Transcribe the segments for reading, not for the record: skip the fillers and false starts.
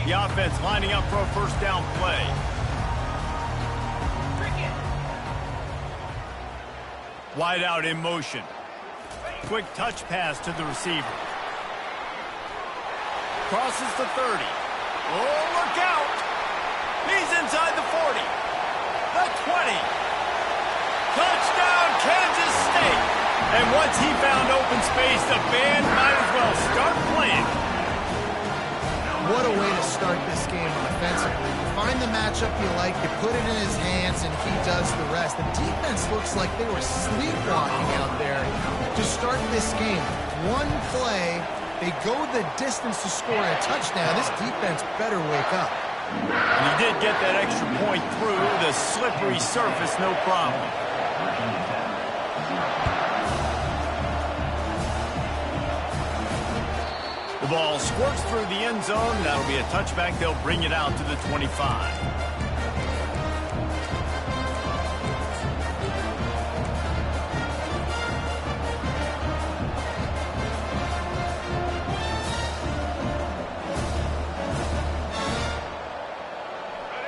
The offense lining up for a first down play. Wide out in motion. Quick touch pass to the receiver. Crosses the 30. Oh, look out! He's inside the 40. The 20. Touchdown, Kansas State! And once he found open space, the band might as well start playing. What a way to start this game offensively. You find the matchup you like, you put it in his hands, and he does the rest. The defense looks like they were sleepwalking out there to start this game. One play, they go the distance to score a touchdown. This defense better wake up. And he did get that extra point through the slippery surface, no problem. The ball squirts through the end zone. That'll be a touchback. They'll bring it out to the 25.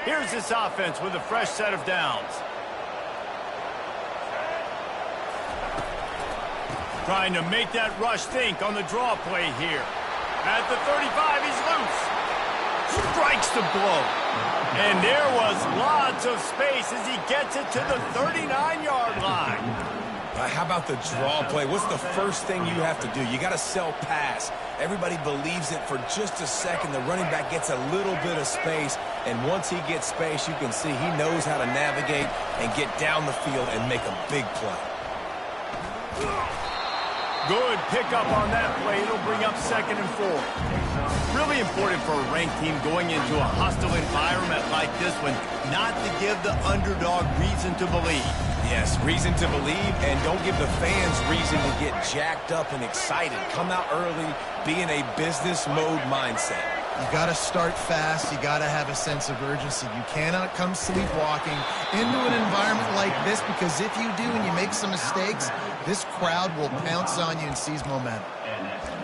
Here's this offense with a fresh set of downs. Trying to make that rush think on the draw play here. At the 35, he's loose. Strikes the blow. And there was lots of space as he gets it to the 39-yard line. How about the draw play? What's the first thing you have to do? You got to sell pass. Everybody believes it for just a second. The running back gets a little bit of space, and once he gets space, you can see he knows how to navigate and get down the field and make a big play. Good pickup on that play. It'll bring up 2nd and 4. Really important for a ranked team going into a hostile environment like this one not to give the underdog reason to believe. Yes, reason to believe, and don't give the fans reason to get jacked up and excited. Come out early, be in a business mode mindset. You got to start fast. You got to have a sense of urgency. You cannot come sleepwalking into an environment like this, because if you do and you make some mistakes, this crowd will pounce on you and seize momentum.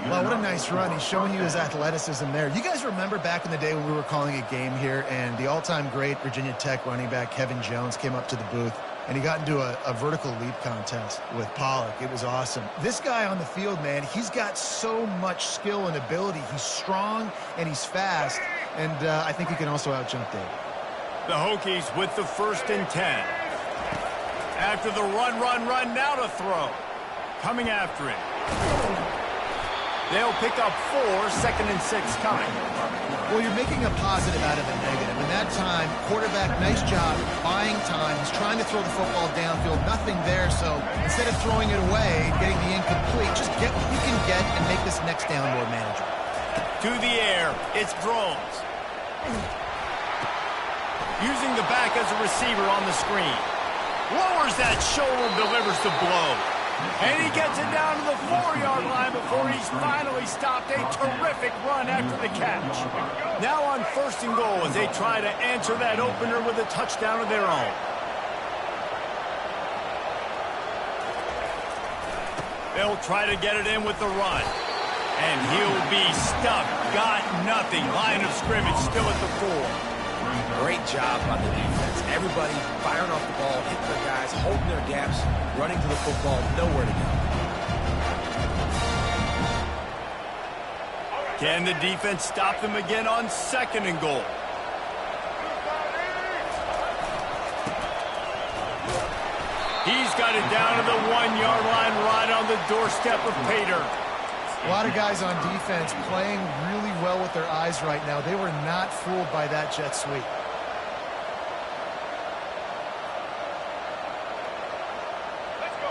Well, what a nice run. He's showing you his athleticism there. You guys remember back in the day when we were calling a game here and the all-time great Virginia Tech running back Kevin Jones came up to the booth and he got into a vertical leap contest with Pollock. It was awesome. This guy on the field, man, he's got so much skill and ability. He's strong and he's fast, and I think he can also out-jump David. The Hokies with the 1st and 10. After the run, now to throw. Coming after it. They'll pick up 4, 2nd and 6 coming. Well, you're making a positive out of a negative. In that time, quarterback, nice job, buying time. He's trying to throw the football downfield. Nothing there, so instead of throwing it away, getting the incomplete, just get what you can get and make this next down more manageable. To the air, it's Drones. Using the back as a receiver on the screen. Lowers that shoulder, delivers the blow. And he gets it down to the 4-yard line before he's finally stopped. A terrific run after the catch. Now on 1st and goal as they try to answer that opener with a touchdown of their own. They'll try to get it in with the run. And he'll be stuck. Got nothing. Line of scrimmage still at the 4. Great job on the defense. Everybody firing off the ball, hitting their guys, holding their gaps, running to the football, nowhere to go. Can the defense stop them again on 2nd and goal? He's got it down to the 1-yard line right on the doorstep of Pater. A lot of guys on defense playing really well with their eyes right now. They were not fooled by that jet sweep.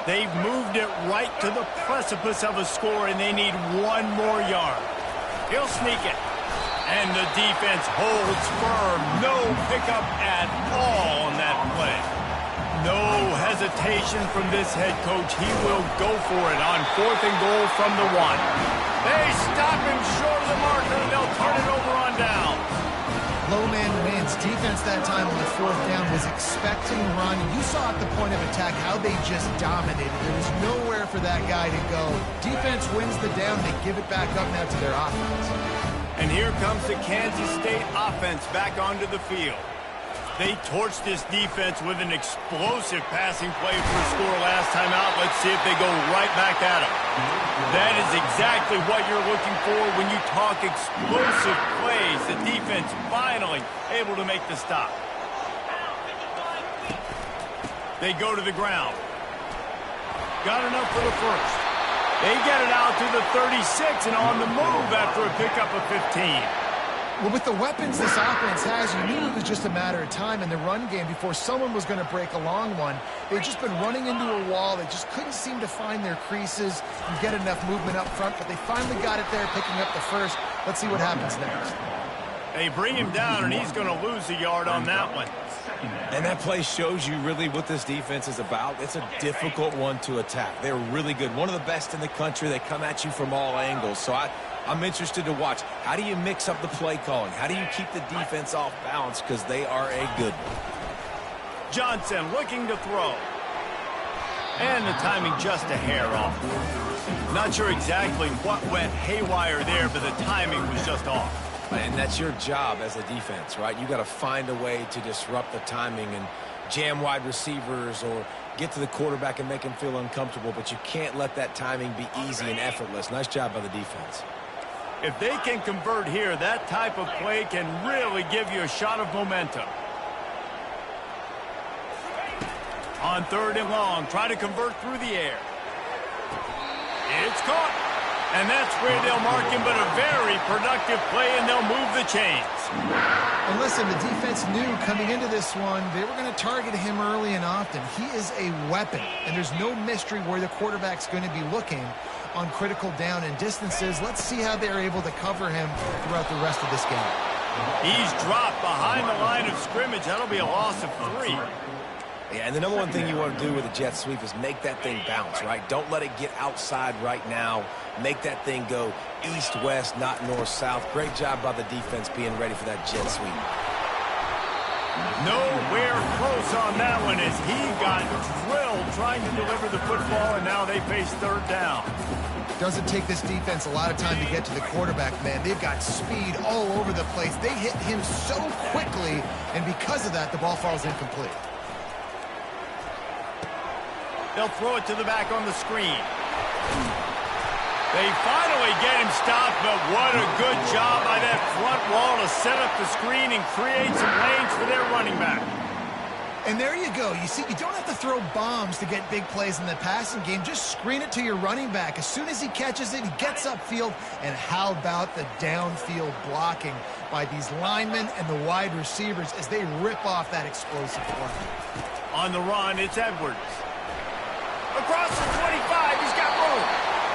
They've moved it right to the precipice of a score, and they need 1 more yard. He'll sneak it. And the defense holds firm. No pickup at all on that play. No hesitation from this head coach. He will go for it on 4th and goal from the 1. They stop him short of the marker, and they'll turn it over on down. Low man wins. Defense that time on the 4th down was expecting run. You saw at the point of attack how they just dominated. There was nowhere for that guy to go. Defense wins the down. They give it back up now to their offense. And here comes the Kansas State offense back onto the field. They torched this defense with an explosive passing play for a score last time out. Let's see if they go right back at them. That is exactly what you're looking for when you talk explosive plays. The defense finally able to make the stop. They go to the ground. Got enough for the first. They get it out to the 36 and on the move after a pickup of 15. Well, with the weapons this offense has, you knew it was just a matter of time in the run game before someone was going to break a long one. They've just been running into a wall. They just couldn't seem to find their creases and get enough movement up front, but they finally got it there, picking up the first. Let's see what happens next. They bring him down, and he's going to lose a yard on that one. And that play shows you really what this defense is about. It's a difficult one to attack. They're really good. One of the best in the country. They come at you from all angles. So I'm interested to watch. How do you mix up the play calling? How do you keep the defense off balance? Because they are a good one. Johnson looking to throw. And the timing just a hair off. Not sure exactly what went haywire there, but the timing was just off. And that's your job as a defense, right? You got to find a way to disrupt the timing and jam wide receivers or get to the quarterback and make him feel uncomfortable, but you can't let that timing be easy and effortless. Nice job by the defense. If they can convert here, that type of play can really give you a shot of momentum. On 3rd and long, try to convert through the air. It's caught. And that's where they'll mark him, but a very productive play, and they'll move the chains. And listen, the defense knew coming into this one, they were going to target him early and often. He is a weapon, and there's no mystery where the quarterback's going to be looking on critical down and distances. Let's see how they're able to cover him throughout the rest of this game. He's dropped behind the line of scrimmage. That'll be a loss of 3. Yeah, and the number one thing you want to do with a jet sweep is make that thing bounce, right? Don't let it get outside right now. Make that thing go east-west, not north-south. Great job by the defense being ready for that jet sweep. Nowhere close on that one as he got drilled trying to deliver the football, and now they face 3rd down. Doesn't take this defense a lot of time to get to the quarterback, man. They've got speed all over the place. They hit him so quickly, and because of that, the ball falls incomplete. They'll throw it to the back on the screen. They finally get him stopped, but what a good job by that front wall to set up the screen and create some lanes for their running back. And there you go. You see, you don't have to throw bombs to get big plays in the passing game. Just screen it to your running back. As soon as he catches it, he gets upfield. And how about the downfield blocking by these linemen and the wide receivers as they rip off that explosive play. On the run, it's Edwards. Across the 25, he's got room.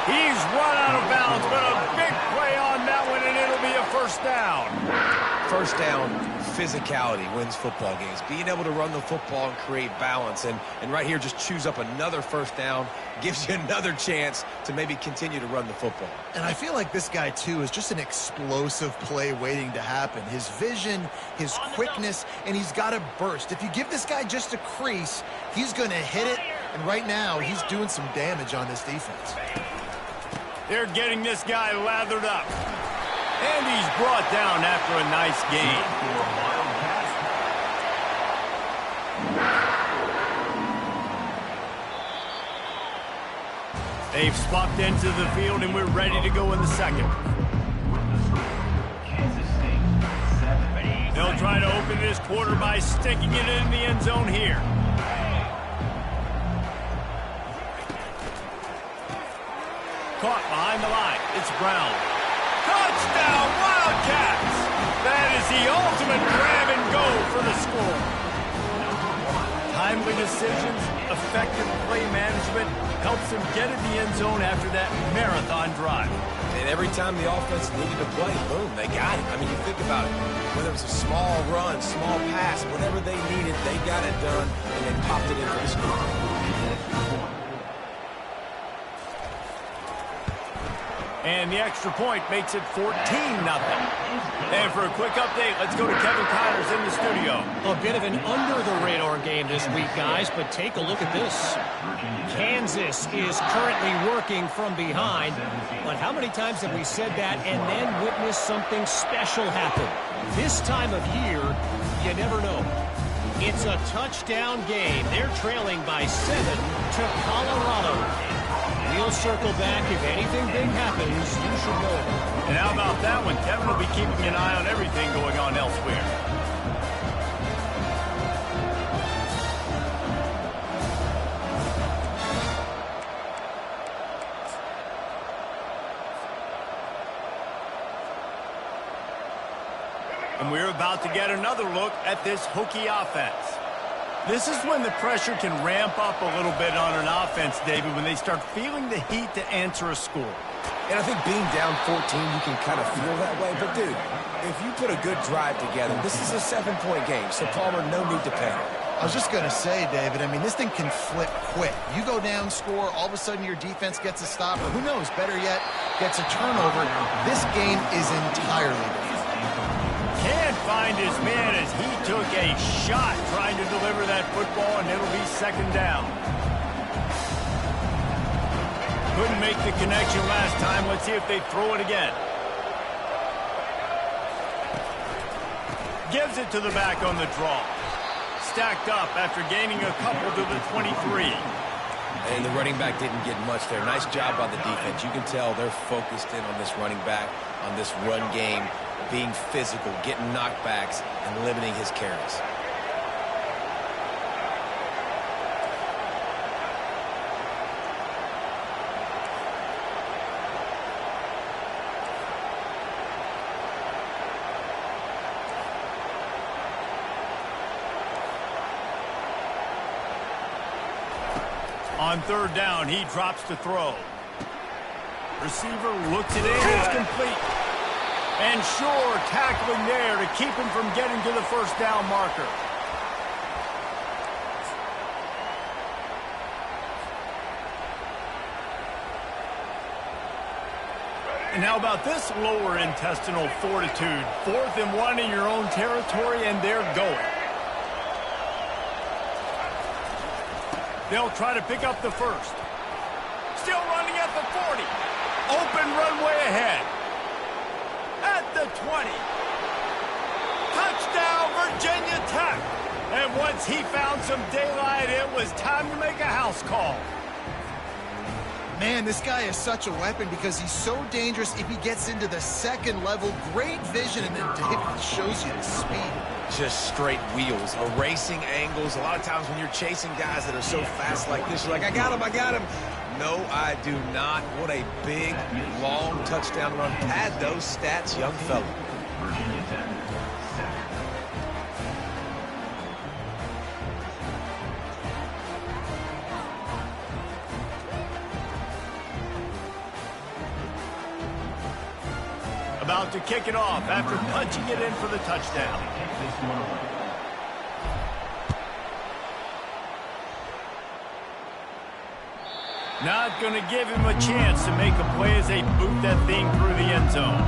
He's run out of bounds, but a big play on that one, and it'll be a 1st down. 1st down, physicality wins football games. Being able to run the football and create balance. And right here, just choose up another 1st down, gives you another chance to maybe continue to run the football. And I feel like this guy, too, is just an explosive play waiting to happen. His vision, his quickness, and he's got a burst. If you give this guy just a crease, he's going to hit it. And right now, he's doing some damage on this defense. They're getting this guy lathered up. And he's brought down after a nice gain. They've swapped into the field, and we're ready to go in the 2nd. They'll try to open this quarter by sticking it in the end zone here. Caught behind the line. It's Brown. Touchdown, Wildcats! That is the ultimate grab and go for the score. Timely decisions, effective play management helps them get in the end zone after that marathon drive. And every time the offense needed to play, boom, they got it. I mean, you think about it. Whether it was a small run, small pass, whatever they needed, they got it done, and they popped it in for the score. And the extra point makes it 14-0. And for a quick update, let's go to Kevin Connors in the studio. A bit of an under-the-radar game this week, guys, but take a look at this. Kansas is currently working from behind, but how many times have we said that and then witnessed something special happen? This time of year, you never know. It's a touchdown game. They're trailing by 7 to Colorado. We'll circle back if anything big happens. You should know. And how about that one? Kevin will be keeping an eye on everything going on elsewhere. And we're about to get another look at this Hokie offense. This is when the pressure can ramp up a little bit on an offense, David, when they start feeling the heat to answer a score. And I think being down 14, you can kind of feel that way. But, dude, if you put a good drive together, this is a 7-point game. So, Palmer, no need to panic. I was just going to say, David, I mean, this thing can flip quick. You go down, score, all of a sudden your defense gets a stop, or who knows, better yet, gets a turnover. This game is entirely different. Can't find his man as he took a shot trying to deliver that football, and it'll be second down. Couldn't make the connection last time. Let's see if they throw it again. Gives it to the back on the draw. Stacked up after gaining a couple to the 23. And the running back didn't get much there. Nice job by the defense. You can tell they're focused in on this running back, on this run game, being physical, getting knockbacks, and limiting his carries. On third down, he drops to throw. Receiver looks it in, it's complete. And sure, tackling there to keep him from getting to the first down marker. And how about this lower intestinal fortitude? 4th and 1 in your own territory, and they're going. They'll try to pick up the first. Still running at the 40. Open runway ahead. At the 20. Touchdown, Virginia Tech. And once he found some daylight, it was time to make a house call. Man, this guy is such a weapon because he's so dangerous if he gets into the second level. Great vision, and then David shows you the speed. Just straight wheels, erasing angles. A lot of times when you're chasing guys that are so fast like this, you're like, I got him, I got him. No, I do not. What a big, long touchdown run. Pad those stats, young fella. About to kick it off after punching it in for the touchdown. Not going to give him a chance to make a play as they boot that thing through the end zone.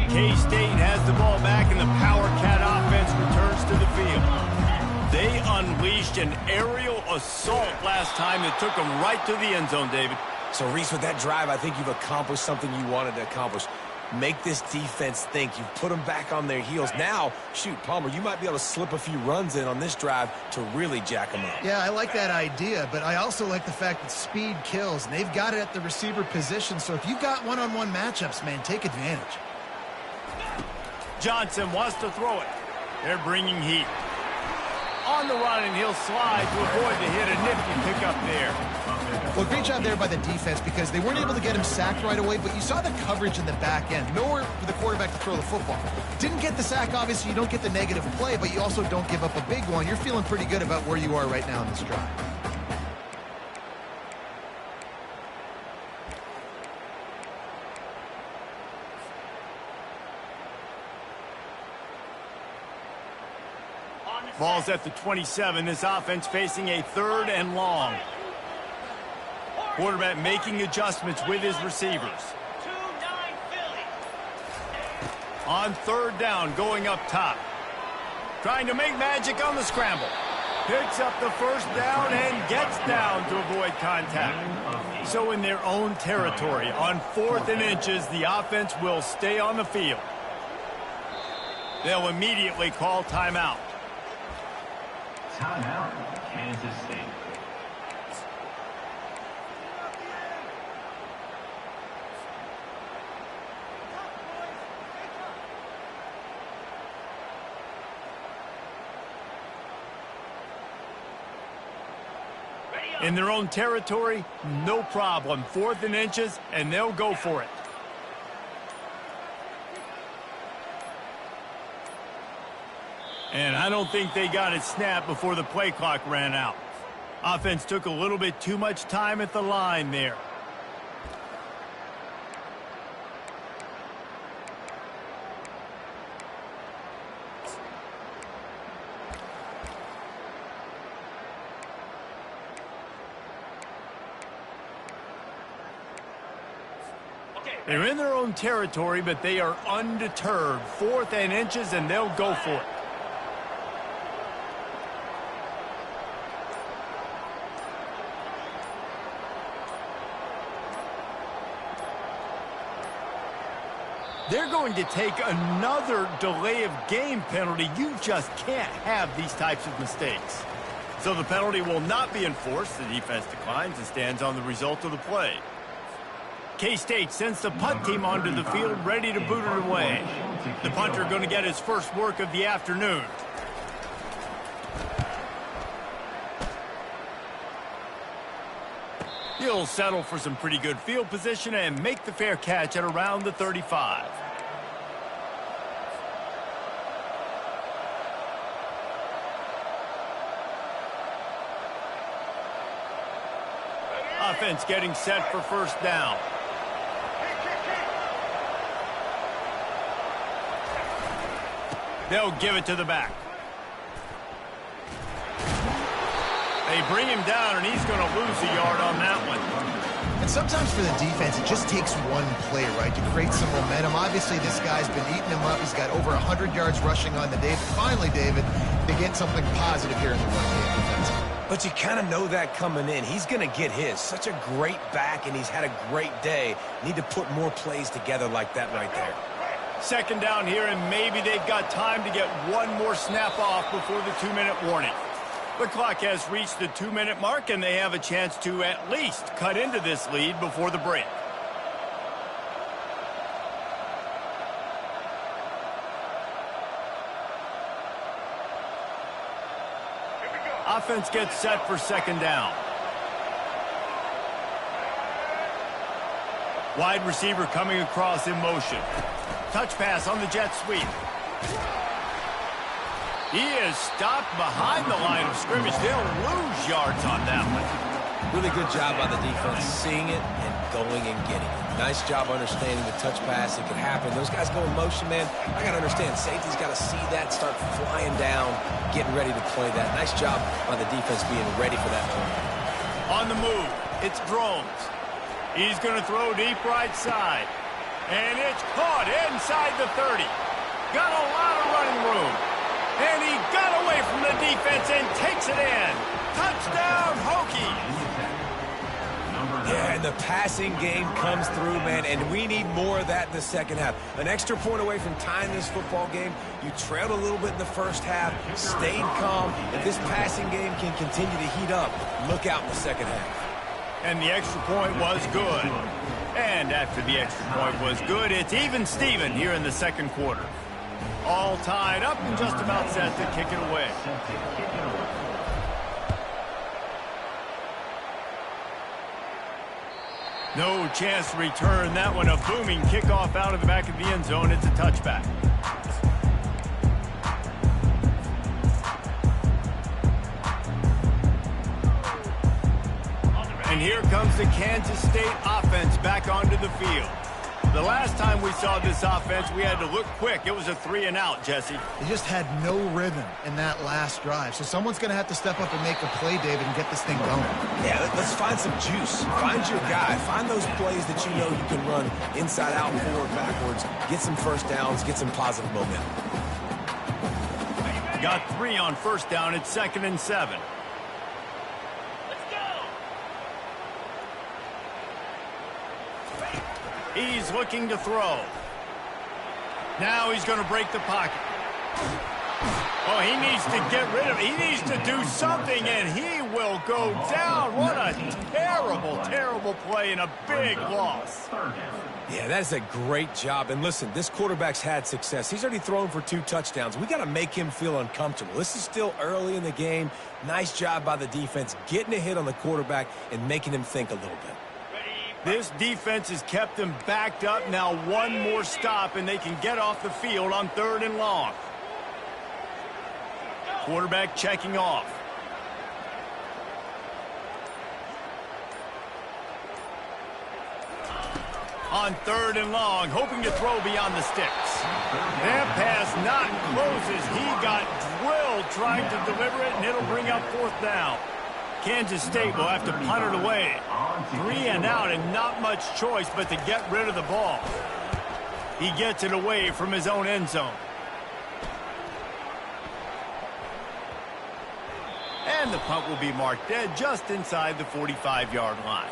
K-State has the ball back, and the Power Cat offense returns to the field. They unleashed an aerial assault last time that took them right to the end zone, David. So, Reese, with that drive, I think you've accomplished something you wanted to accomplish. Make this defense think. You've put them back on their heels. Now, shoot, Palmer, you might be able to slip a few runs in on this drive to really jack them up. Yeah, I like that idea, but I also like the fact that speed kills, and they've got it at the receiver position. So if you've got one-on-one matchups, man, take advantage. Johnson wants to throw it. They're bringing heat. On the run, and he'll slide to avoid the hit. A nifty pickup there. Well, great job there by the defense because they weren't able to get him sacked right away, but you saw the coverage in the back end. Nowhere for the quarterback to throw the football. Didn't get the sack, obviously. You don't get the negative play, but you also don't give up a big one. You're feeling pretty good about where you are right now in this drive. On Ball's at the 27. This offense facing a 3rd and long. Quarterback making adjustments with his receivers. On 3rd down, going up top. Trying to make magic on the scramble. Picks up the 1st down and gets down to avoid contact. So in their own territory, on 4th and inches, the offense will stay on the field. They'll immediately call timeout. Timeout, Kansas State. In their own territory, no problem. 4th and inches, and they'll go for it. And I don't think they got it snapped before the play clock ran out. Offense took a little bit too much time at the line there. They're in their own territory, but they are undeterred. 4th and inches, and they'll go for it. They're going to take another delay of game penalty. You just can't have these types of mistakes. So the penalty will not be enforced. The defense declines and stands on the result of the play. K-State sends the punt team onto the field, ready to boot it away. The punter going to get his first work of the afternoon. He'll settle for some pretty good field position and make the fair catch at around the 35. Offense getting set for 1st down. They'll give it to the back. They bring him down, and he's going to lose a yard on that one. And sometimes for the defense, it just takes one play, right, to create some momentum. Obviously, this guy's been eating him up. He's got over 100 yards rushing on the day. Finally, David, they get something positive here in the run game defensively. But you kind of know that coming in. He's going to get his. Such a great back, and he's had a great day. Need to put more plays together like that right there. 2nd down here, and maybe they've got time to get one more snap off before the 2-minute warning. The clock has reached the 2-minute mark, and they have a chance to at least cut into this lead before the break. Offense gets set for 2nd down. Wide receiver coming across in motion. Touch pass on the jet sweep. He is stopped behind the line of scrimmage. They'll lose yards on that one. Really good job by the defense seeing it and going and getting it. Nice job understanding the touch pass. It could happen. Those guys go in motion, man. I got to understand. Safety's got to see that, start flying down, getting ready to play that. Nice job by the defense being ready for that play. On the move, it's Drones. He's going to throw deep right side. And it's caught inside the 30. Got a lot of running room. And he got away from the defense and takes it in. Touchdown, Hokies. Yeah, and the passing game comes through, man, and we need more of that in the 2nd half. An extra point away from tying this football game. You trailed a little bit in the 1st half, stayed calm. If this passing game can continue to heat up, look out in the 2nd half. And the extra point was good. And after the extra point was good, it's even Steven here in the 2nd quarter. All tied up and just about set to kick it away. No chance to return that one. A booming kickoff out of the back of the end zone. It's a touchback. And here comes the Kansas State offense back onto the field. The last time we saw this offense, we had to look quick. It was a 3-and-out, Jesse. They just had no rhythm in that last drive. So someone's going to have to step up and make a play, David, and get this thing going. Yeah, let's find some juice. Find your guy. Find those plays that you know you can run inside out, forward, backwards. Get some first downs. Get some positive momentum. Got 3 on first down. It's 2nd and 7. He's looking to throw. Now he's going to break the pocket. Oh, he needs to get rid of it. He needs to do something, and he will go down. What a terrible, terrible play and a big loss. Yeah, that is a great job. And listen, this quarterback's had success. He's already thrown for 2 touchdowns. We got to make him feel uncomfortable. This is still early in the game. Nice job by the defense, getting a hit on the quarterback and making him think a little bit. This defense has kept them backed up. Now one more stop, and they can get off the field on 3rd and long. Quarterback checking off. On 3rd and long, hoping to throw beyond the sticks. That pass not closes. He got drilled trying to deliver it, and it'll bring up 4th down. Kansas State will have to punt it away. 3-and-out and not much choice but to get rid of the ball. He gets it away from his own end zone. And the punt will be marked dead just inside the 45-yard line.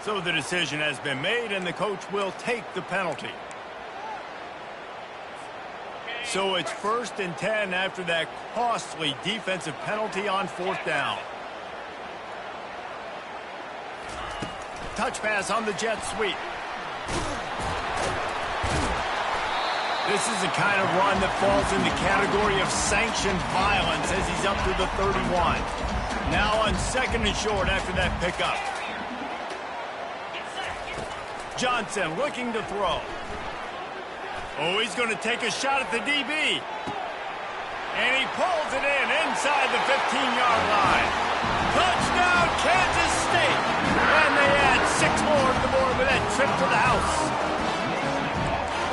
So the decision has been made, and the coach will take the penalty. So it's 1st and 10 after that costly defensive penalty on 4th down. Touch pass on the jet sweep. This is the kind of run that falls in the category of sanctioned violence as he's up to the 31. Now on 2nd and short after that pickup. Johnson looking to throw. Oh, he's going to take a shot at the DB. And he pulls it in inside the 15-yard line. Touchdown, Kansas State. And they add 6 more to the board with that trip to the house.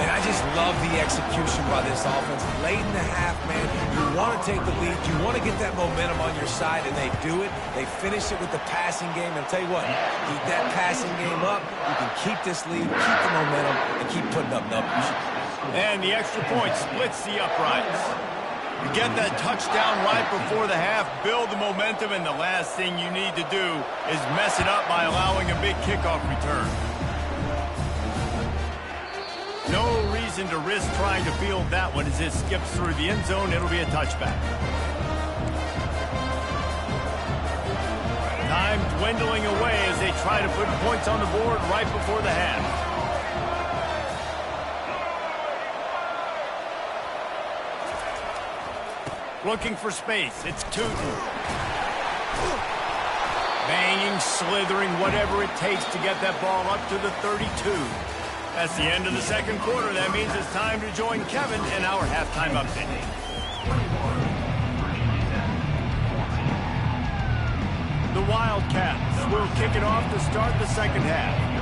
And I just love the execution by this offense. Late in the half, man, you want to take the lead. You want to get that momentum on your side, and they do it. They finish it with the passing game. And I'll tell you what, keep that passing game up. You can keep this lead, keep the momentum, and keep putting up numbers. And the extra point splits the uprights. You get that touchdown right before the half, build the momentum, and the last thing you need to do is mess it up by allowing a big kickoff return. No reason to risk trying to field that one as it skips through the end zone. It'll be a touchback. Time dwindling away as they try to put points on the board right before the half. Looking for space. It's Tootin. Banging, slithering, whatever it takes to get that ball up to the 32. That's the end of the 2nd quarter. That means it's time to join Kevin in our halftime update. The Wildcats will kick it off to start the 2nd half.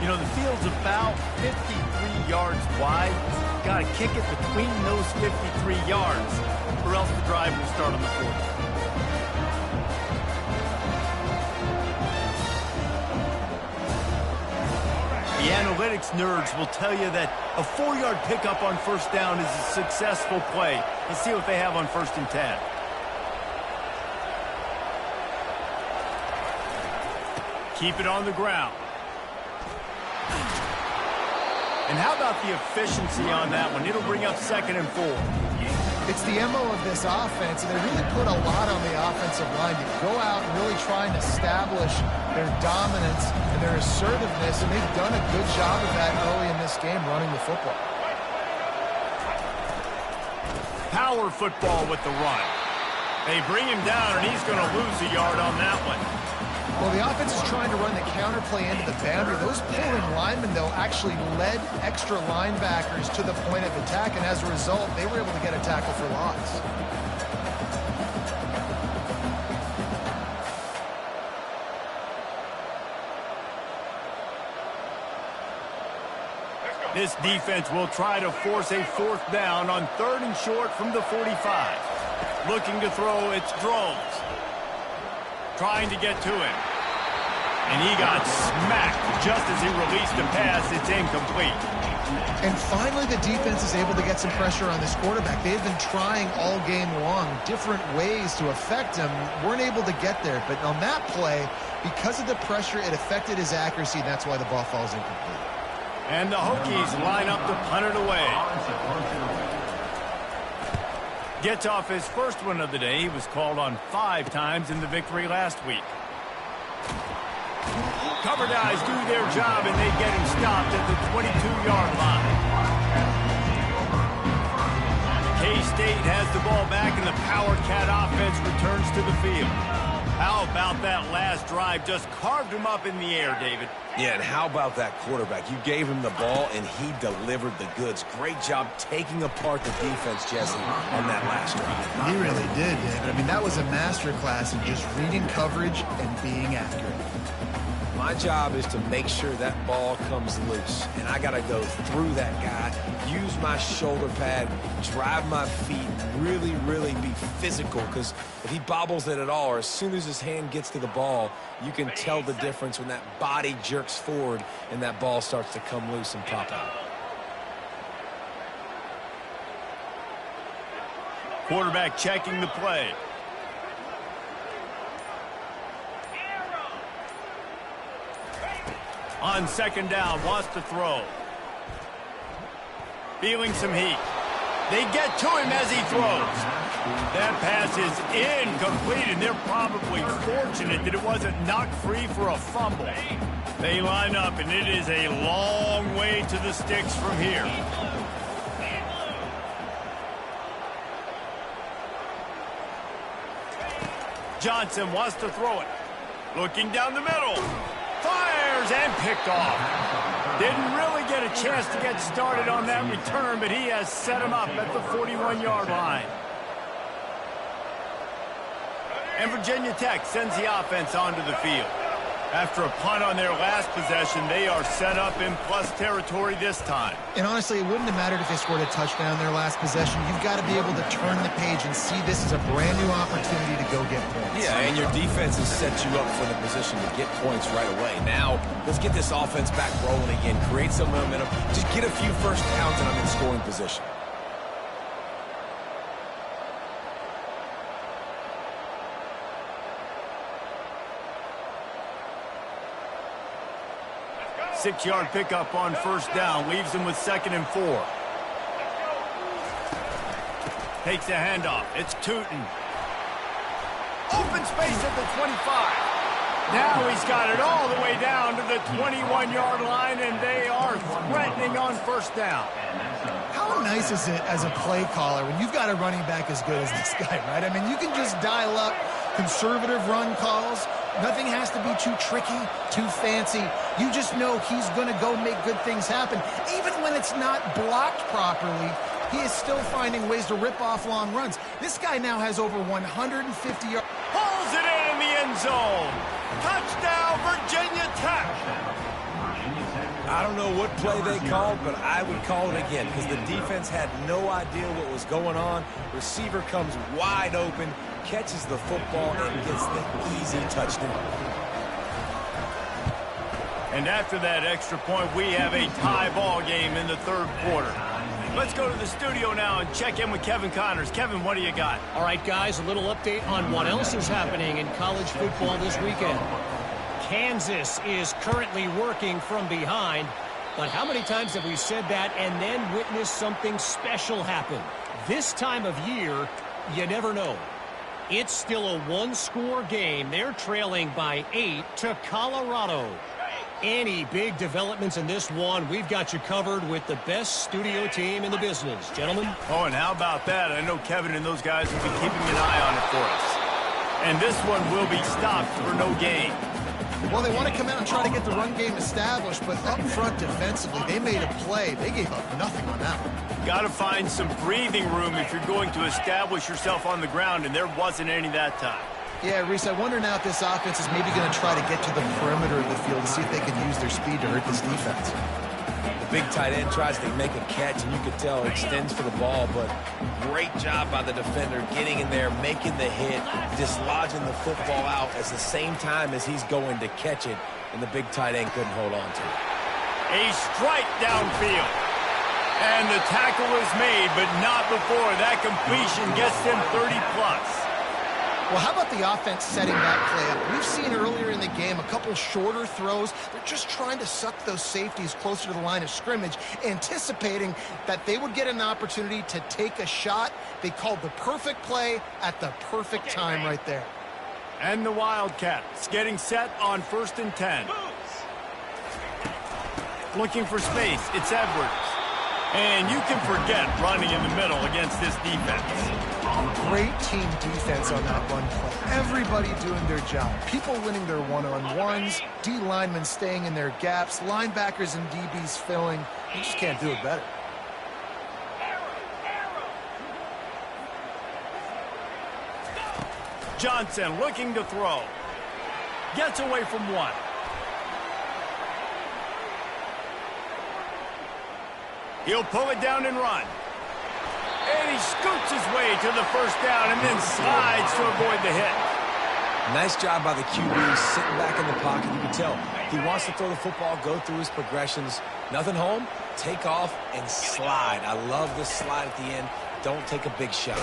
You know, the field's about 53 yards wide. You got to kick it between those 53 yards, or else the drive will start on the 40. The analytics nerds will tell you that a 4-yard pickup on 1st down is a successful play. Let's see what they have on 1st and 10. Keep it on the ground. And how about the efficiency on that one? It'll bring up 2nd and 4. It's the MO of this offense, and they really put a lot on the offensive line to go out and really try and establish their dominance and their assertiveness, and they've done a good job of that early in this game running the football. Power football with the run. They bring him down, and he's going to lose a yard on that one. Well, the offense is trying to run the counter play into the boundary. Those pulling linemen, though, actually led extra linebackers to the point of attack, and as a result, they were able to get a tackle for loss. This defense will try to force a fourth down on 3rd and short from the 45. Looking to throw, it's Drones. Trying to get to him. And he got smacked just as he released the pass. It's incomplete. And finally, the defense is able to get some pressure on this quarterback. They've been trying all game long different ways to affect him. Weren't able to get there. But on that play, because of the pressure, it affected his accuracy, and that's why the ball falls incomplete. And the Hokies line up to punt it away. Gets off his first one of the day. He was called on 5 times in the victory last week. Cover guys do their job, and they get him stopped at the 22-yard line. K-State has the ball back, and the Power Cat offense returns to the field. How about that last drive? Just carved him up in the air, David. Yeah, and how about that quarterback? You gave him the ball, and he delivered the goods. Great job taking apart the defense, Jesse, on that last drive. He really did, David. I mean, that was a masterclass in just reading coverage and being accurate. My job is to make sure that ball comes loose, and I got to go through that guy, use my shoulder pad, drive my feet, really, really be physical, because if he bobbles it at all, or as soon as his hand gets to the ball, you can tell the difference when that body jerks forward and that ball starts to come loose and pop out. Quarterback checking the play. On 2nd down, wants to throw. Feeling some heat. They get to him as he throws. That pass is incomplete, and they're probably fortunate that it wasn't knocked free for a fumble. They line up, and it is a long way to the sticks from here. Johnson wants to throw it. Looking down the middle. Fires and picked off. Didn't really get a chance to get started on that return, but he has set him up at the 41-yard line. And Virginia Tech sends the offense onto the field. After a punt on their last possession, they are set up in plus territory this time. And honestly, it wouldn't have mattered if they scored a touchdown their last possession. You've got to be able to turn the page and see this as a brand new opportunity to go get points. Yeah, and your defense has set you up for the position to get points right away. Now, let's get this offense back rolling again, create some momentum, just get a few first downs, and I'm in scoring position. Six-yard pickup on 1st down. Leaves them with 2nd and 4. Takes a handoff. It's Tootin. Open space at the 25. Now he's got it all the way down to the 21-yard line, and they are threatening on 1st down. How nice is it as a play caller when you've got a running back as good as this guy, right? I mean, you can just dial up conservative run calls. Nothing has to be too tricky, too fancy. You just know he's going to go make good things happen. Even when it's not blocked properly, he is still finding ways to rip off long runs. This guy now has over 150 yards. Pulls it in the end zone. Touchdown, Virginia Tech. I don't know what play they called, but I would call it again because the defense had no idea what was going on. Receiver comes wide open, catches the football, and gets the easy touchdown. And after that extra point, we have a tie ball game in the 3rd quarter. Let's go to the studio now and check in with Kevin Connors. Kevin, what do you got? All right, guys, a little update on what else is happening in college football this weekend. Kansas is currently working from behind, but how many times have we said that and then witnessed something special happen? This time of year, you never know. It's still a one-score game. They're trailing by 8 to Colorado. Any big developments in this one, we've got you covered with the best studio team in the business. Gentlemen? Oh, and how about that? I know Kevin and those guys will be keeping an eye on it for us. And this one will be stopped for no gain. Well, they want to come out and try to get the run game established, but up front defensively, they made a play. They gave up nothing on that one. Got to find some breathing room if you're going to establish yourself on the ground, and there wasn't any that time. Yeah, Reese, I wonder now if this offense is maybe going to try to get to the perimeter of the field to see if they can use their speed to hurt this defense. The big tight end tries to make a catch, and you can tell extends for the ball, but great job by the defender getting in there, making the hit, dislodging the football out at the same time as he's going to catch it, and the big tight end couldn't hold on to it. A strike downfield. And the tackle is made, but not before that completion gets them 30+. Well, how about the offense setting that play up? We've seen earlier in the game a couple shorter throws. They're just trying to suck those safeties closer to the line of scrimmage, anticipating that they would get an opportunity to take a shot. They called the perfect play at the perfect time right there. And the Wildcats getting set on 1st and 10. Looking for space, it's Edwards. And you can forget running in the middle against this defense. Great team defense on that run play. Everybody doing their job. People winning their one-on-ones, D linemen staying in their gaps, linebackers and DBs filling. You just can't do it better. Johnson looking to throw. Gets away from one. He'll pull it down and run. And he scoots his way to the first down and then slides to avoid the hit. Nice job by the QB, sitting back in the pocket. You can tell he wants to throw the football, go through his progressions. Nothing home, take off, and slide. I love the slide at the end. Don't take a big shot.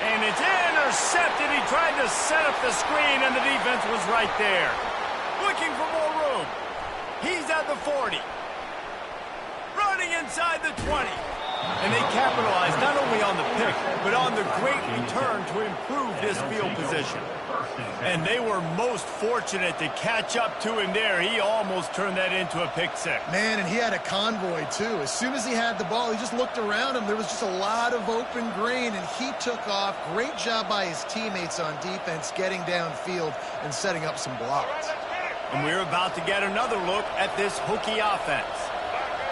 And it's intercepted. He tried to set up the screen, and the defense was right there. Looking for more room. He's at the 40. Running inside the 20. And they capitalized not only on the pick, but on the great return to improve this field position. And they were most fortunate to catch up to him there. He almost turned that into a pick six. Man, and he had a convoy, too. As soon as he had the ball, he just looked around him. There was just a lot of open green, and he took off. Great job by his teammates on defense, getting downfield and setting up some blocks. And we're about to get another look at this Hokie offense.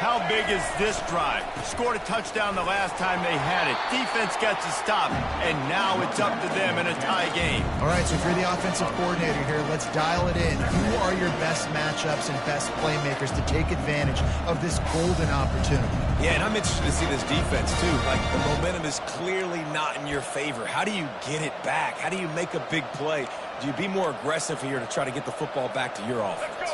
How big is this drive? Scored a touchdown the last time they had it. Defense gets a stop, and now it's up to them in a tie game. All right, so if you're the offensive coordinator here, let's dial it in. Who are your best matchups and best playmakers to take advantage of this golden opportunity? Yeah, and I'm interested to see this defense, too. Like, the momentum is clearly not in your favor. How do you get it back? How do you make a big play? Do you be more aggressive here to try to get the football back to your offense?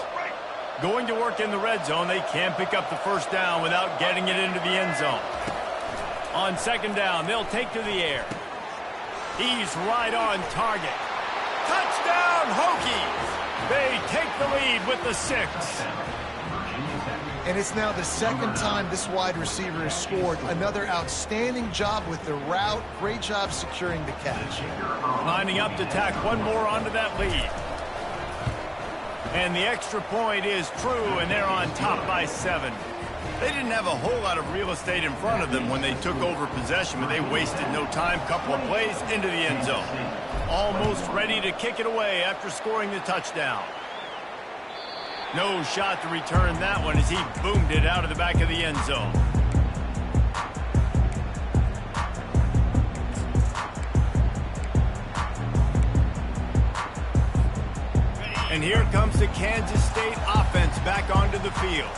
Going to work in the red zone, they can't pick up the first down without getting it into the end zone. On 2nd down, they'll take to the air. He's right on target. Touchdown, Hokies! They take the lead with the 6. And it's now the 2nd time this wide receiver has scored. Another outstanding job with the route. Great job securing the catch. Lining up to tack one more onto that lead. And the extra point is true, and they're on top by 7. They didn't have a whole lot of real estate in front of them when they took over possession, but they wasted no time. Couple of plays into the end zone. Almost ready to kick it away after scoring the touchdown. No shot to return that one as he boomed it out of the back of the end zone. And here comes the Kansas State offense back onto the field.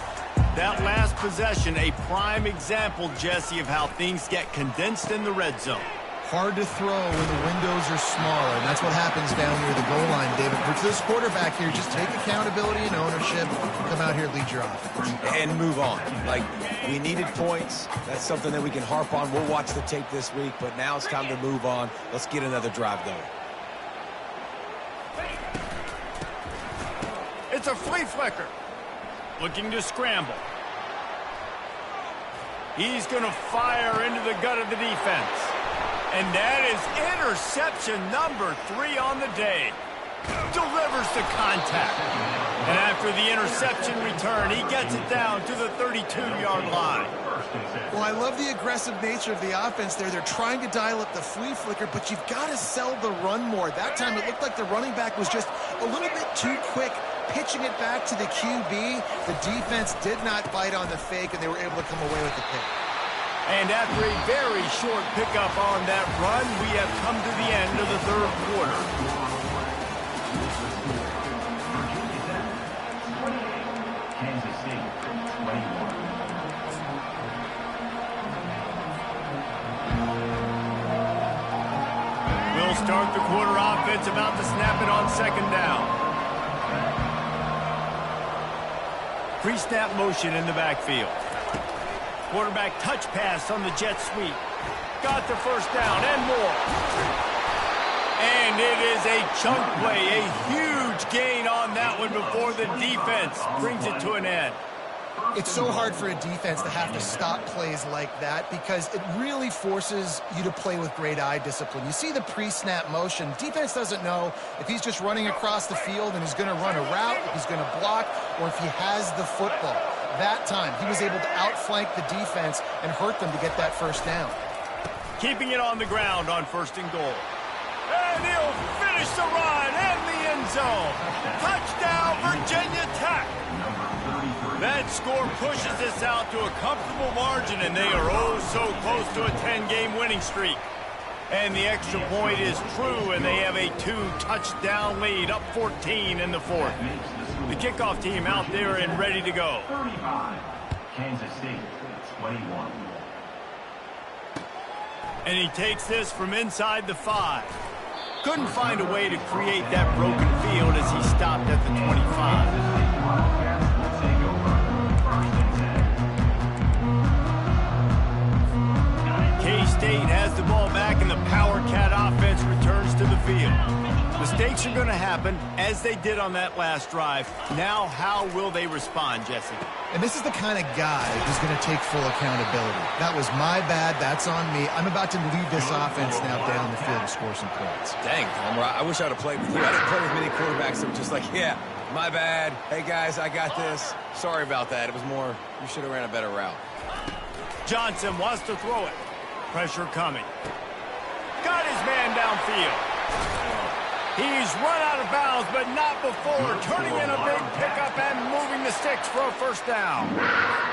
That last possession, a prime example, Jesse, of how things get condensed in the red zone. Hard to throw when the windows are smaller, and that's what happens down near the goal line, David. For this quarterback here, just take accountability and ownership. Come out here, lead your offense. And move on. Like, we needed points. That's something that we can harp on. We'll watch the tape this week, but now it's time to move on. Let's get another drive going. It's a flea flicker. Looking to scramble. He's going to fire into the gut of the defense. And that is interception number 3 on the day. delivers the contact. And after the interception return, he gets it down to the 32-yard line. Well, I love the aggressive nature of the offense there. They're trying to dial up the flea flicker, but you've got to sell the run more. That time it looked like the running back was just a little bit too quick, pitching it back to the QB. The defense did not bite on the fake, and they were able to come away with the pick. And after a very short pickup on that run, we have come to the end of the third quarter. Start the quarter offense, about to snap it on second down. Pre-snap motion in the backfield. Quarterback touch pass on the jet sweep. Got the first down and more. And it is a chunk play, a huge gain on that one before the defense brings it to an end. It's so hard for a defense to have to stop plays like that because it really forces you to play with great eye discipline. You see the pre-snap motion. Defense doesn't know if he's just running across the field and he's going to run a route, if he's going to block, or if he has the football. That time, he was able to outflank the defense and hurt them to get that first down. Keeping it on the ground on first and goal. And he'll finish the run in the end zone. Touchdown, Virginia Tech. That score pushes us out to a comfortable margin, and they are oh so close to a 10-game winning streak. And the extra point is true, and they have a 2-touchdown lead, up 14 in the fourth. The kickoff team out there and ready to go. 35, Kansas State, 21. And he takes this from inside the 5. Couldn't find a way to create that broken field as he stopped at the 25. K-State has the ball back, and the Power Cat offense returns to the field. Mistakes are going to happen, as they did on that last drive. Now, how will they respond, Jesse? And this is the kind of guy who's going to take full accountability. That was my bad. That's on me. I'm about to lead this offense now down the field and score some points. Dang, Homer, I wish I would have played with you. I didn't play with many quarterbacks that were just like, yeah, my bad. Hey, guys, I got this. Sorry about that. It was more, you should have ran a better route. Johnson wants to throw it. Pressure coming. Got his man downfield. He's run out of bounds, but not before turning in a big pickup and moving the sticks for a first down.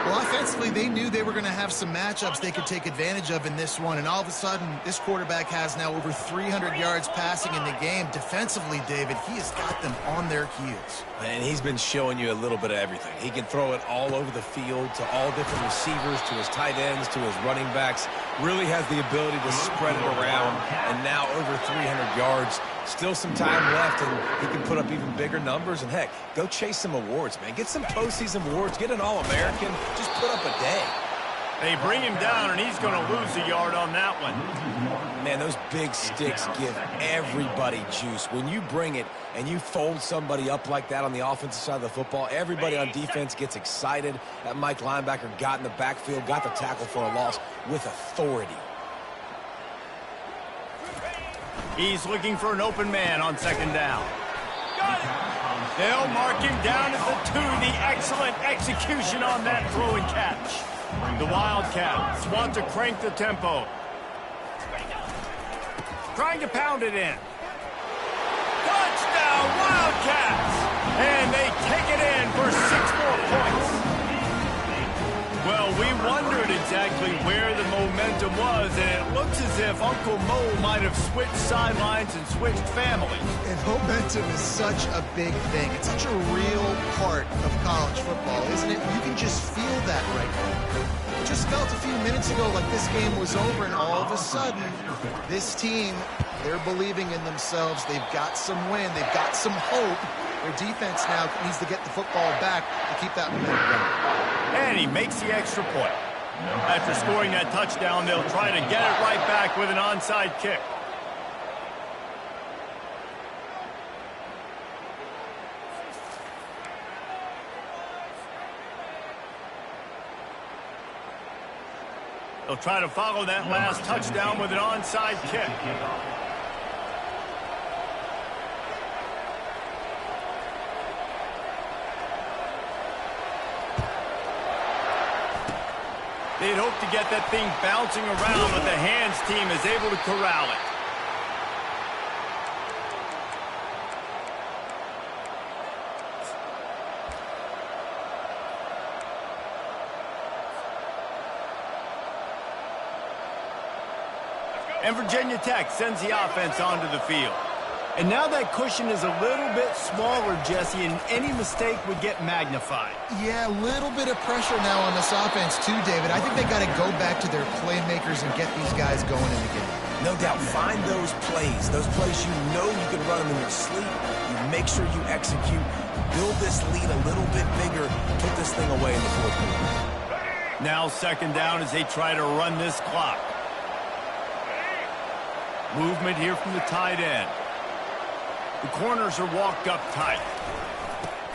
Well, offensively, they knew they were going to have some matchups they could take advantage of in this one, and all of a sudden, this quarterback has now over 300 yards passing in the game. Defensively, David, he has got them on their heels. And he's been showing you a little bit of everything. He can throw it all over the field to all different receivers, to his tight ends, to his running backs. Really has the ability to spread it around, and now over 300 yards. Still some time left, and he can put up even bigger numbers. And, heck, go chase some awards, man. Get some postseason awards. Get an All-American. Just put up a day. They bring him down, and he's going to lose a yard on that one. Man, those big sticks give everybody juice. When you bring it and you fold somebody up like that on the offensive side of the football, everybody on defense gets excited. That Mike linebacker got in the backfield, got the tackle for a loss with authority. He's looking for an open man on second down. They'll mark him down at the 2. The excellent execution on that throw and catch. The Wildcats want to crank the tempo. Trying to pound it in. Touchdown, Wildcats! And they take it in for 6 more points. Well, we wondered exactly where the momentum was, and it looks as if Uncle Mo might have switched sidelines and switched families. And momentum is such a big thing. It's such a real part of college football, isn't it? You can just feel that right now. It just felt a few minutes ago like this game was over, and all of a sudden, this team, they're believing in themselves. They've got some wind. They've got some hope. Their defense now needs to get the football back to keep that momentum going. And he makes the extra point. After scoring that touchdown, they'll try to get it right back with an onside kick. They'll try to follow that last touchdown with an onside kick. They'd hope to get that thing bouncing around, but the hands team is able to corral it. And Virginia Tech sends the offense onto the field. And now that cushion is a little bit smaller, Jesse, and any mistake would get magnified. Yeah, a little bit of pressure now on this offense too, David. I think they got to go back to their playmakers and get these guys going in the game. No doubt, find those plays you know you can run them in your sleep. You make sure you execute, build this lead a little bit bigger, put this thing away in the fourth quarter. Now second down as they try to run this clock. Movement here from the tight end. The corners are walked up tight.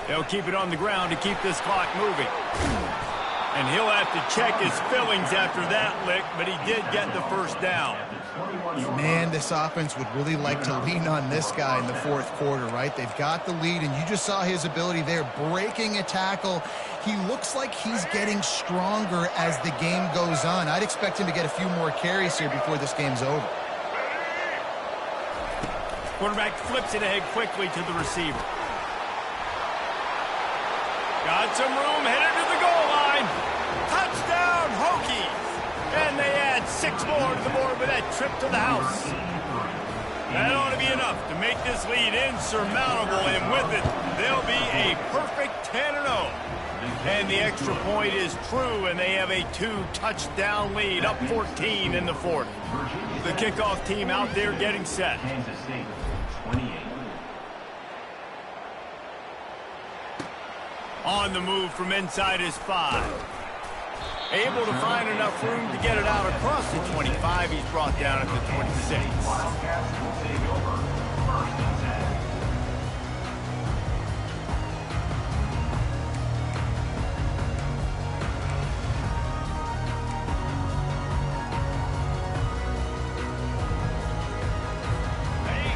They'll keep it on the ground to keep this clock moving. And he'll have to check his fillings after that lick, but he did get the first down. Man, this offense would really like to lean on this guy in the fourth quarter, right? They've got the lead, and you just saw his ability there, breaking a tackle. He looks like he's getting stronger as the game goes on. I'd expect him to get a few more carries here before this game's over. Quarterback flips it ahead quickly to the receiver. Got some room, headed to the goal line. Touchdown, Hokies! And they add 6 more to the board with that trip to the house. That ought to be enough to make this lead insurmountable, and with it, they'll be a perfect 10-0. And the extra point is true, and they have a 2-touchdown lead, up 14 in the fourth. The kickoff team out there getting set. Kansas State, 28. On the move from inside his 5. Able to find enough room to get it out across the 25. He's brought down at the 26. Wildcats will take over, 1st and 10.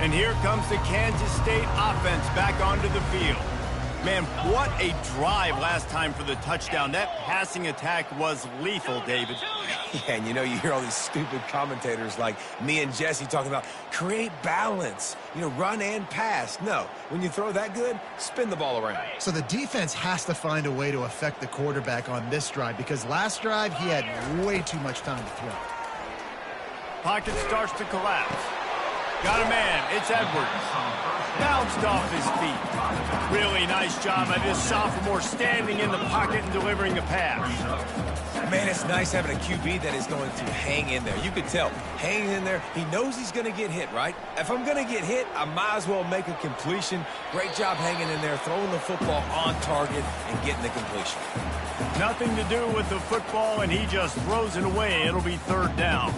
And here comes the Kansas State offense back onto the field. Man, what a drive last time for the touchdown. That passing attack was lethal, David. Yeah, and you know, you hear all these stupid commentators like me and Jesse talking about create balance, you know, run and pass. No, when you throw that good, spin the ball around. So the defense has to find a way to affect the quarterback on this drive, because last drive he had way too much time to throw. Pocket starts to collapse. Got a man. It's Edwards. Bounced off his feet. Really nice job by this sophomore standing in the pocket and delivering the pass. Man, it's nice having a QB that is going to hang in there. You could tell, hanging in there, he knows he's going to get hit, right? If I'm going to get hit, I might as well make a completion. Great job hanging in there, throwing the football on target and getting the completion. Nothing to do with the football, and he just throws it away. It'll be 3rd down.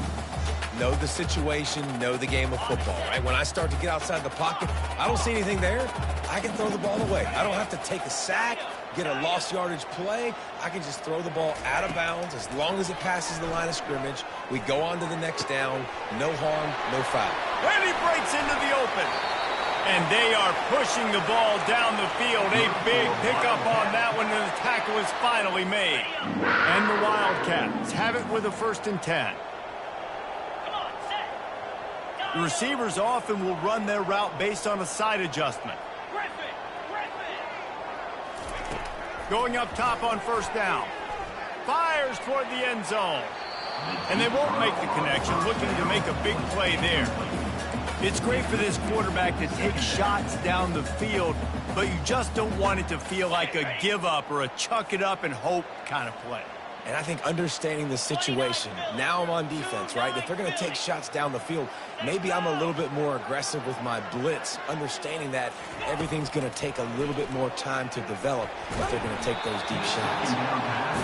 Know the situation, know the game of football, right? When I start to get outside the pocket, I don't see anything there, I can throw the ball away. I don't have to take a sack, get a lost yardage play. I can just throw the ball out of bounds as long as it passes the line of scrimmage. We go on to the next down. No harm, no foul. And he breaks into the open. And they are pushing the ball down the field. A big pickup on that one, and the tackle is finally made. And the Wildcats have it with a 1st and 10. The receivers often will run their route based on a side adjustment. Going up top on 1st down. Fires toward the end zone. And they won't make the connection, looking to make a big play there. It's great for this quarterback to take shots down the field, but you just don't want it to feel like a give up or a chuck it up and hope kind of play. And I think understanding the situation, now I'm on defense, right? If they're going to take shots down the field, maybe I'm a little bit more aggressive with my blitz, understanding that everything's going to take a little bit more time to develop if they're going to take those deep shots.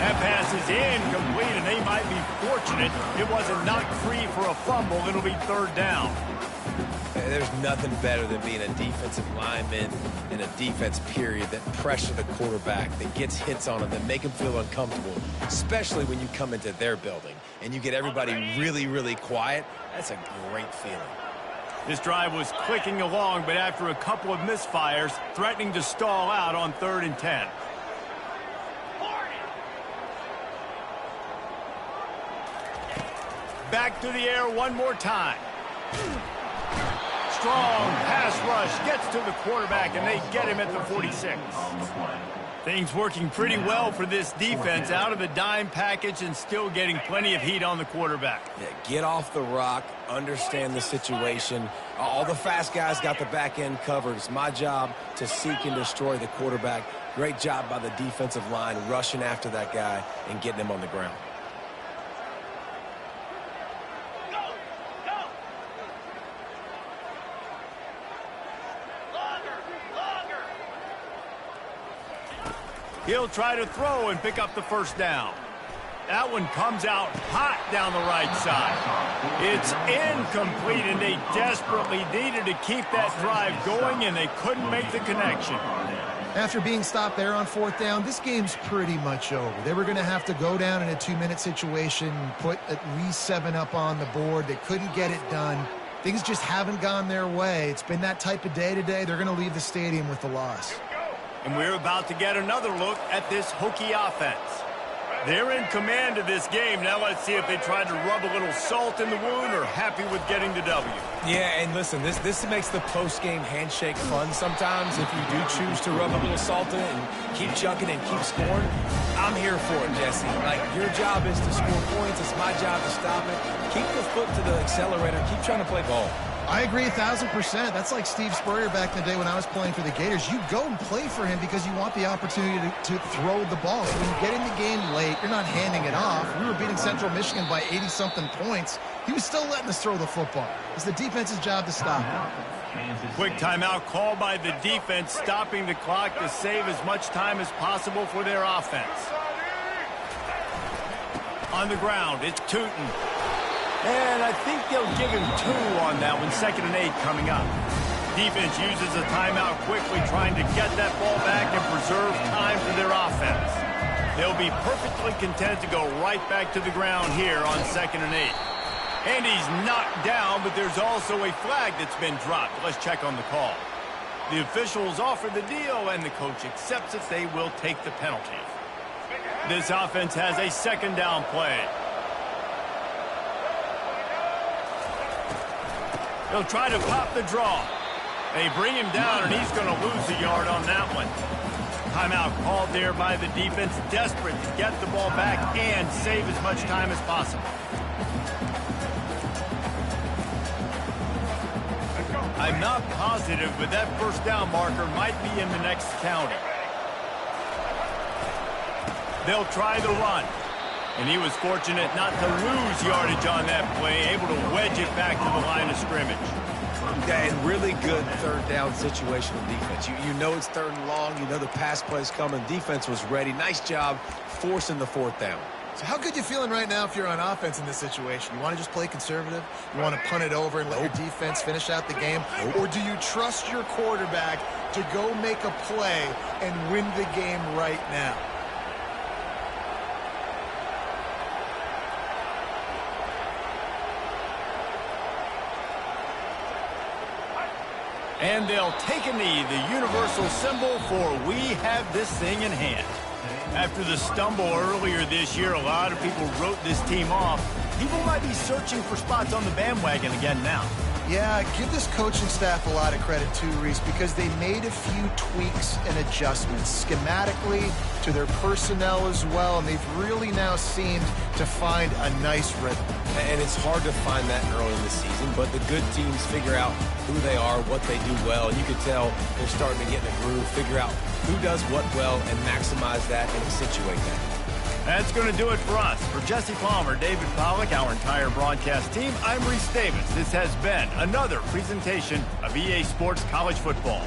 That pass is incomplete, and they might be fortunate it wasn't knocked free for a fumble. It'll be 3rd down. There's nothing better than being a defensive lineman in a defense period that pressure the quarterback, that gets hits on him, that make him feel uncomfortable, especially when you come into their building and you get everybody really, really quiet. That's a great feeling. This drive was clicking along, but after a couple of misfires, threatening to stall out on 3rd and 10. Back to the air one more time. Strong pass rush gets to the quarterback, and they get him at the 46. Things working pretty well for this defense, out of the dime package and still getting plenty of heat on the quarterback. Yeah, get off the rock, understand the situation. All the fast guys got the back end covered. It's my job to seek and destroy the quarterback. Great job by the defensive line rushing after that guy and getting him on the ground. He'll try to throw and pick up the first down. That one comes out hot down the right side. It's incomplete, and they desperately needed to keep that drive going, and they couldn't make the connection. After being stopped there on 4th down, this game's pretty much over. They were going to have to go down in a 2-minute situation, put at least 7 up on the board. They couldn't get it done. Things just haven't gone their way. It's been that type of day today. They're going to leave the stadium with the loss. And we're about to get another look at this Hokie offense. They're in command of this game. Now let's see if they tried to rub a little salt in the wound or happy with getting the W. Yeah, and listen, this makes the post-game handshake fun sometimes. If you do choose to rub a little salt in it and keep chucking and keep scoring, I'm here for it, Jesse. Like, your job is to score points. It's my job to stop it. Keep the foot to the accelerator. Keep trying to play ball. I agree 1,000%. That's like Steve Spurrier back in the day when I was playing for the Gators. You go and play for him because you want the opportunity to throw the ball. So when you get in the game late, you're not handing it off. We were beating Central Michigan by 80-something points. He was still letting us throw the football. It's the defense's job to stop it. Quick timeout called by the defense, stopping the clock to save as much time as possible for their offense. On the ground, it's Tootin. And I think they'll give him 2 on that one. 2nd and 8 coming up. Defense uses a timeout quickly, trying to get that ball back and preserve time for their offense. They'll be perfectly content to go right back to the ground here on 2nd and 8. And he's knocked down, but there's also a flag that's been dropped. Let's check on the call. The officials offer the deal, and the coach accepts it. They will take the penalty. This offense has a 2nd down play. They'll try to pop the draw. They bring him down, and he's going to lose a yard on that one. Timeout called there by the defense, desperate to get the ball back and save as much time as possible. I'm not positive, but that 1st down marker might be in the next county. They'll try the run. And he was fortunate not to lose yardage on that play, able to wedge it back to the line of scrimmage. Yeah, and really good 3rd down situational defense. You know it's 3rd and long. You know the pass play's coming. Defense was ready. Nice job forcing the 4th down. So how good you feeling right now if you're on offense in this situation? You want to just play conservative? You want to punt it over and let your defense finish out the game? Or do you trust your quarterback to go make a play and win the game right now? And they'll take a knee, the universal symbol for we have this thing in hand. After the stumble earlier this year, a lot of people wrote this team off. People might be searching for spots on the bandwagon again now. Yeah, give this coaching staff a lot of credit too, Reese, because they made a few tweaks and adjustments schematically to their personnel as well, and they've really now seemed to find a nice rhythm. And it's hard to find that early in the season, but the good teams figure out who they are, what they do well, and you can tell they're starting to get in a groove, figure out who does what well, and maximize that and accentuate that. That's going to do it for us. For Jesse Palmer, David Pollack, our entire broadcast team, I'm Reese Davis. This has been another presentation of EA Sports College Football.